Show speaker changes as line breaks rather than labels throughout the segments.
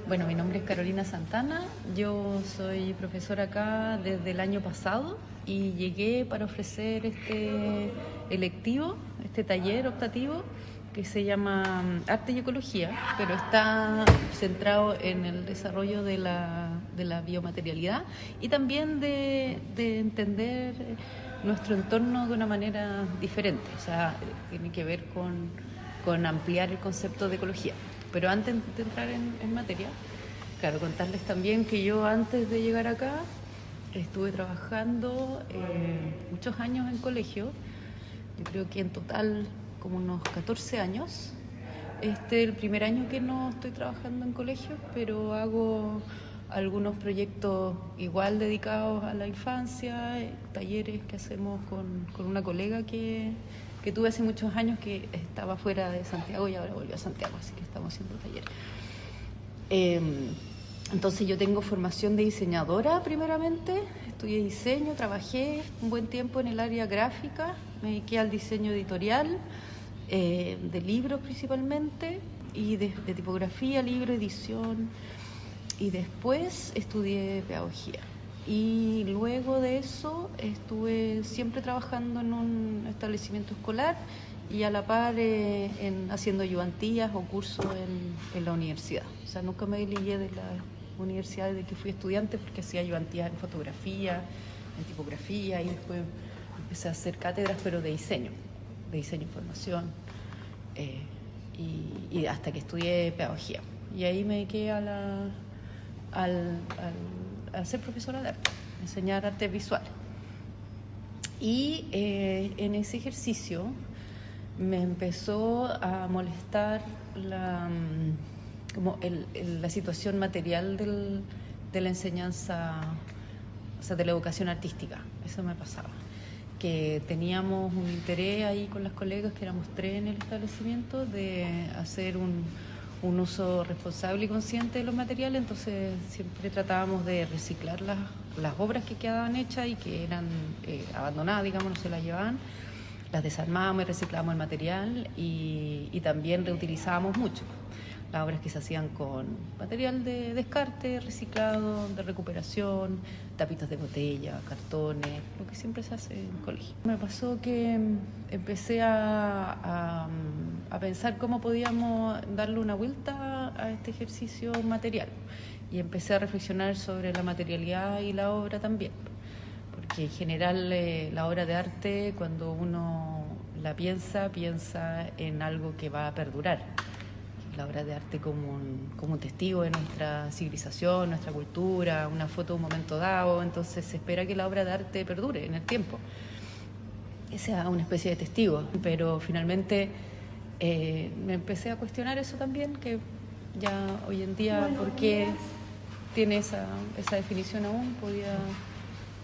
Bueno, mi nombre es Carolina Santana, yo soy profesora acá desde el año pasado y llegué para ofrecer este electivo, este taller optativo que se llama Arte y Ecología, pero está centrado en el desarrollo de la biomaterialidad y también de entender nuestro entorno de una manera diferente, o sea, tiene que ver con ampliar el concepto de ecología. Pero antes de entrar en materia, claro, contarles también que yo antes de llegar acá estuve trabajando muchos años en colegio, yo creo que en total como unos 14 años. Este es el primer año que no estoy trabajando en colegios, pero hago algunos proyectos igual dedicados a la infancia, talleres que hacemos con una colega que tuve hace muchos años que estaba fuera de Santiago y ahora volvió a Santiago, así que estamos haciendo talleres. Entonces yo tengo formación de diseñadora primeramente, estudié diseño, trabajé un buen tiempo en el área gráfica, me dediqué al diseño editorial, de libros principalmente, y de tipografía, libro, edición, y después estudié pedagogía. Y luego de eso estuve siempre trabajando en un establecimiento escolar y a la par haciendo ayudantías o cursos en la universidad. O sea, nunca me desligué de la universidad desde que fui estudiante porque hacía ayudantías en fotografía, en tipografía y después empecé a hacer cátedras, pero de diseño y formación, y hasta que estudié pedagogía. Y ahí me dediqué a ser profesora de arte, enseñar artes visuales. Y en ese ejercicio me empezó a molestar la situación material de la enseñanza, o sea, de la educación artística. Eso me pasaba, que teníamos un interés ahí con las colegas, que éramos 3 en el establecimiento, de hacer un uso responsable y consciente de los materiales. Entonces siempre tratábamos de reciclar las obras que quedaban hechas y que eran abandonadas, digamos, no se las llevaban, las desarmábamos y reciclábamos el material, y también reutilizábamos mucho las obras que se hacían con material de descarte, reciclado, de recuperación, tapitas de botella, cartones, lo que siempre se hace en colegio. Me pasó que empecé a pensar cómo podíamos darle una vuelta a este ejercicio material, y empecé a reflexionar sobre la materialidad y la obra también, porque en general la obra de arte, cuando uno la piensa en algo que va a perdurar. La obra de arte como un testigo de nuestra civilización, nuestra cultura, una foto de un momento dado. Entonces se espera que la obra de arte perdure en el tiempo, que sea una especie de testigo. Pero finalmente me empecé a cuestionar eso también, que ya hoy en día, ¿por qué tiene esa definición aún? Podía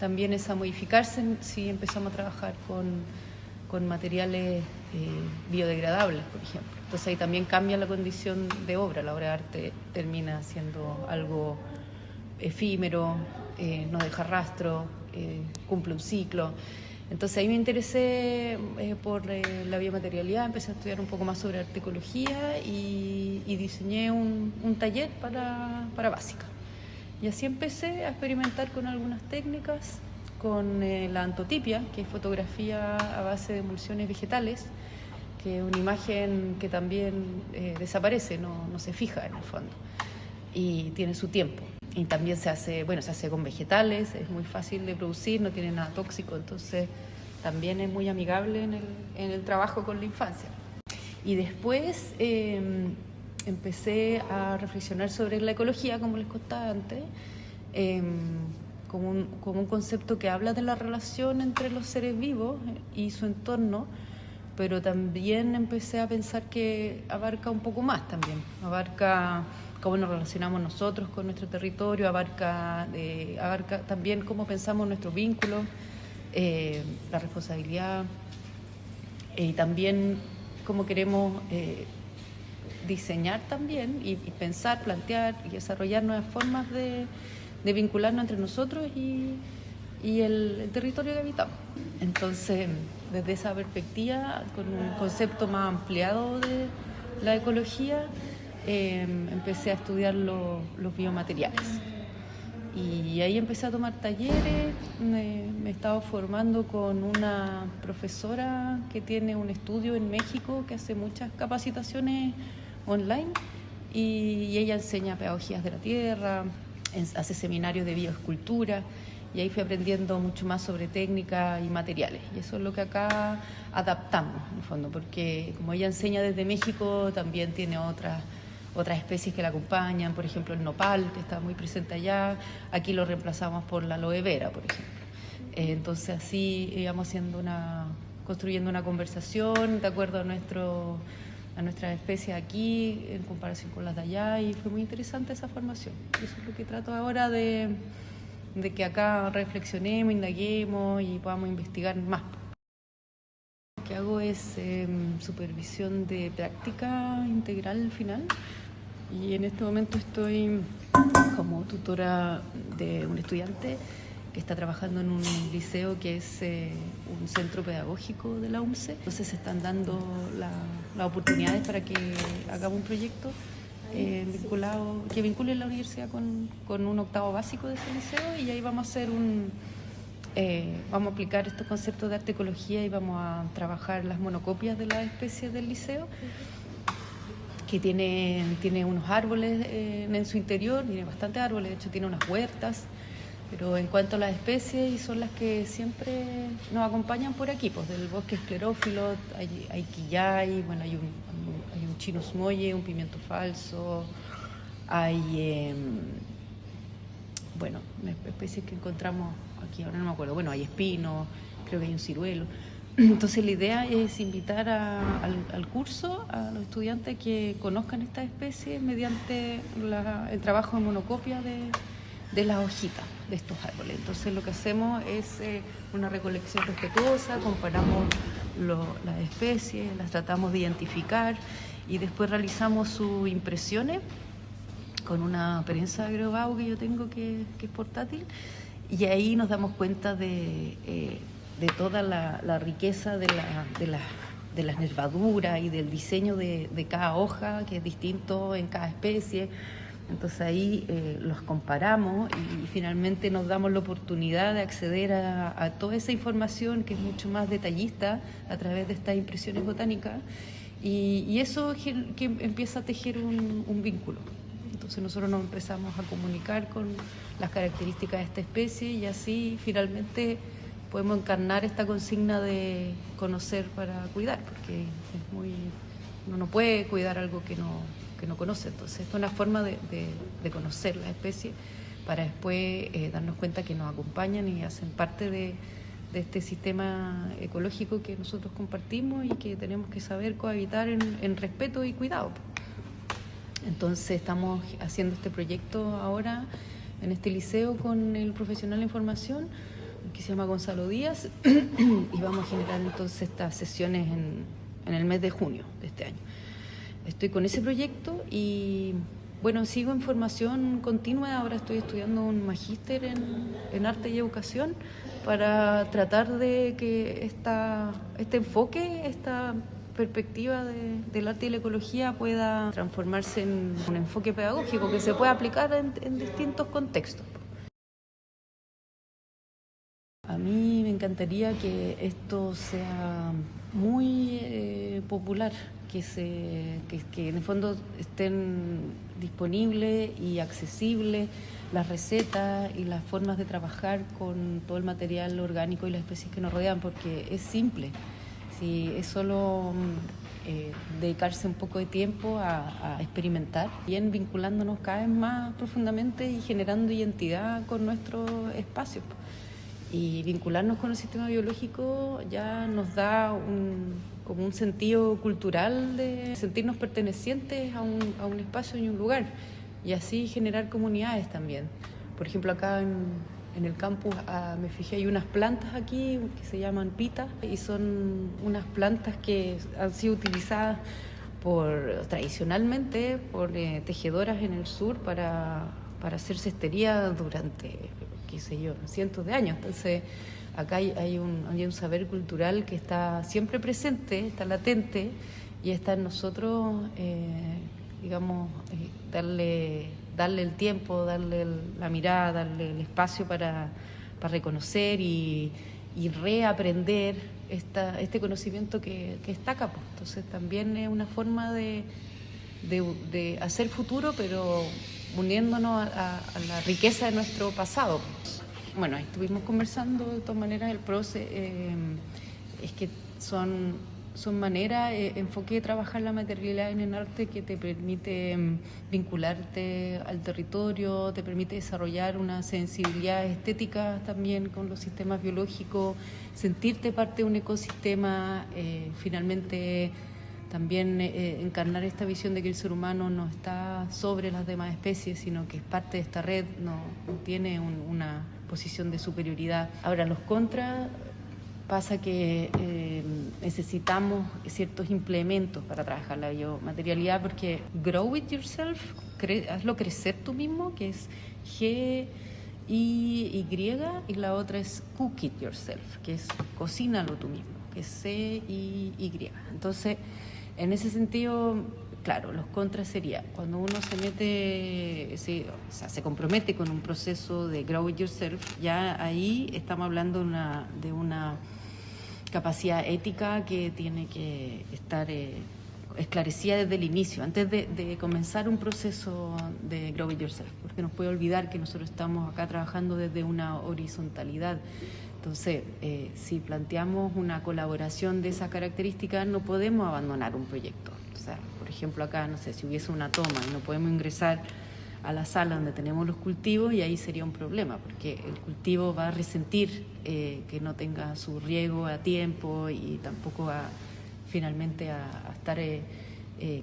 también esa modificarse si empezamos a trabajar con materiales biodegradables, por ejemplo. Entonces ahí también cambia la condición de obra. La obra de arte termina siendo algo efímero, no deja rastro, cumple un ciclo. Entonces ahí me interesé por la biomaterialidad, empecé a estudiar un poco más sobre artecología y diseñé un taller para básica. Y así empecé a experimentar con algunas técnicas, con la antotipia, que es fotografía a base de emulsiones vegetales, que es una imagen que también desaparece, no se fija en el fondo, y tiene su tiempo. Y también se hace con vegetales, es muy fácil de producir, no tiene nada tóxico, entonces también es muy amigable en el trabajo con la infancia. Y después empecé a reflexionar sobre la ecología, como les contaba antes, como un concepto que habla de la relación entre los seres vivos y su entorno, pero también empecé a pensar que abarca un poco más también, abarca cómo nos relacionamos nosotros con nuestro territorio, abarca también cómo pensamos nuestros vínculos, la responsabilidad, y también cómo queremos diseñar también y pensar, plantear y desarrollar nuevas formas de vincularnos entre nosotros y el territorio que habitamos. Entonces, desde esa perspectiva, con un concepto más ampliado de la ecología, empecé a estudiar los biomateriales. Y ahí empecé a tomar talleres, me he estado formando con una profesora que tiene un estudio en México que hace muchas capacitaciones online y ella enseña pedagogías de la tierra, hace seminarios de bioescultura y ahí fui aprendiendo mucho más sobre técnica y materiales. Y eso es lo que acá adaptamos, en el fondo, porque como ella enseña desde México, también tiene otras especies que la acompañan, por ejemplo el nopal, que está muy presente allá, aquí lo reemplazamos por la aloe vera, por ejemplo. Entonces así íbamos construyendo una conversación de acuerdo a nuestras especies aquí en comparación con las de allá, y fue muy interesante esa formación. Eso es lo que trato ahora de que acá reflexionemos, indaguemos y podamos investigar más. Lo que hago es supervisión de práctica integral final, y en este momento estoy como tutora de un estudiante que está trabajando en un liceo que es un centro pedagógico de la UMCE. Entonces se están dando las oportunidades para que hagamos un proyecto que vincule la universidad con un octavo básico de ese liceo, y ahí vamos a hacer vamos a aplicar estos conceptos de arte ecología y vamos a trabajar las monocopias de las especies del liceo, que tiene unos árboles en su interior, tiene bastantes árboles, de hecho tiene unas huertas, pero en cuanto a las especies, y son las que siempre nos acompañan por aquí, pues del bosque esclerófilo, hay quillay, bueno, hay un chinus molle, un pimiento falso, hay especies que encontramos aquí, ahora no me acuerdo, bueno, hay espino, creo que hay un ciruelo. Entonces la idea es invitar al curso a los estudiantes que conozcan estas especies mediante el trabajo en monocopia de las hojitas de estos árboles. Entonces lo que hacemos es una recolección respetuosa, comparamos las especies, las tratamos de identificar y después realizamos sus impresiones con una prensa Agrobau que yo tengo que es portátil, y ahí nos damos cuenta de toda la riqueza de las nervaduras y del diseño de cada hoja, que es distinto en cada especie. Entonces ahí los comparamos y finalmente nos damos la oportunidad de acceder a toda esa información que es mucho más detallista a través de estas impresiones botánicas, y eso que empieza a tejer un vínculo. Entonces nosotros nos empezamos a comunicar con las características de esta especie, y así finalmente podemos encarnar esta consigna de conocer para cuidar, porque uno no puede cuidar algo que no conoce. Entonces esto es una forma de conocer la especie para después darnos cuenta que nos acompañan y hacen parte de este sistema ecológico que nosotros compartimos y que tenemos que saber cohabitar en respeto y cuidado. Entonces estamos haciendo este proyecto ahora en este liceo con el profesional de información que se llama Gonzalo Díaz y vamos a generar entonces estas sesiones en el mes de junio de este año. Estoy con ese proyecto y bueno, sigo en formación continua. Ahora estoy estudiando un magíster en arte y educación para tratar de que este enfoque, esta perspectiva del arte y la ecología pueda transformarse en un enfoque pedagógico que se pueda aplicar en distintos contextos. A mí me encantaría que esto sea muy popular, que en el fondo estén disponibles y accesibles las recetas y las formas de trabajar con todo el material orgánico y las especies que nos rodean, porque es simple. Si es solo dedicarse un poco de tiempo a experimentar, bien vinculándonos cada vez más profundamente y generando identidad con nuestros espacios. Y vincularnos con el sistema biológico ya nos da como un sentido cultural de sentirnos pertenecientes a un espacio y un lugar, y así generar comunidades también. Por ejemplo, acá en el campus me fijé, hay unas plantas aquí que se llaman pitas, y son unas plantas que han sido utilizadas tradicionalmente por tejedoras en el sur para hacer cestería durante, qué sé yo, cientos de años. Entonces acá hay un saber cultural que está siempre presente, está latente, y está en nosotros digamos, darle el tiempo, la mirada, darle el espacio para reconocer y reaprender este conocimiento que está acá. Pues. Entonces también es una forma de hacer futuro, pero uniéndonos a la riqueza de nuestro pasado. Bueno, estuvimos conversando, de todas maneras el proceso es que son maneras, enfoque de trabajar la materialidad en el arte que te permite vincularte al territorio, te permite desarrollar una sensibilidad estética también con los sistemas biológicos, sentirte parte de un ecosistema, finalmente también encarnar esta visión de que el ser humano no está sobre las demás especies, sino que es parte de esta red, no tiene una posición de superioridad. Ahora, los contras pasa que necesitamos ciertos implementos para trabajar la biomaterialidad, porque grow it yourself, hazlo crecer tú mismo, que es G-I-Y, y la otra es cook it yourself, que es cocínalo tú mismo, que es C-I-Y. Entonces, en ese sentido, claro, los contras sería cuando uno se mete, se compromete con un proceso de grow it yourself, ya ahí estamos hablando de una capacidad ética que tiene que estar esclarecida desde el inicio, antes de comenzar un proceso de grow it yourself, porque nos puede olvidar que nosotros estamos acá trabajando desde una horizontalidad. Entonces, si planteamos una colaboración de esa característica, no podemos abandonar un proyecto. O sea, por ejemplo, acá, no sé, si hubiese una toma y no podemos ingresar a la sala donde tenemos los cultivos, y ahí sería un problema, porque el cultivo va a resentir que no tenga su riego a tiempo y tampoco va finalmente a estar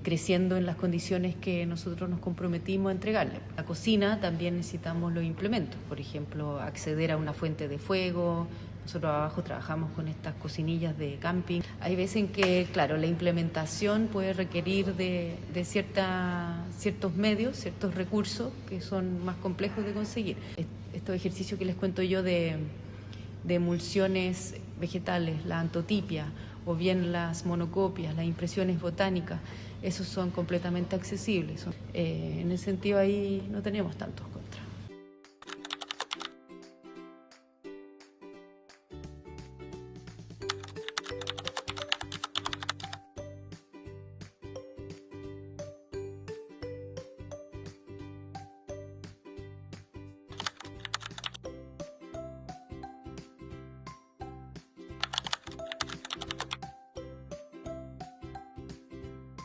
creciendo en las condiciones que nosotros nos comprometimos a entregarle. La cocina también necesitamos los implementos, por ejemplo, acceder a una fuente de fuego. Nosotros abajo trabajamos con estas cocinillas de camping. Hay veces en que, claro, la implementación puede requerir de ciertos medios, ciertos recursos que son más complejos de conseguir. Estos ejercicios que les cuento yo de emulsiones vegetales, la antotipia, o bien las monocopias, las impresiones botánicas, esos son completamente accesibles. En ese sentido ahí no tenemos tantos contras.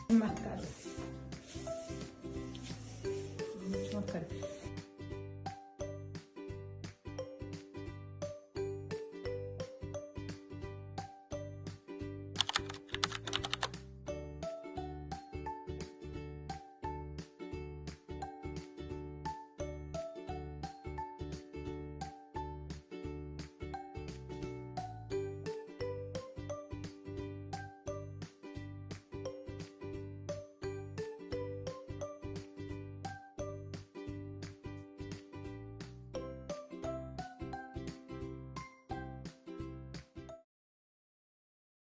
Más caro. Mucho más caro.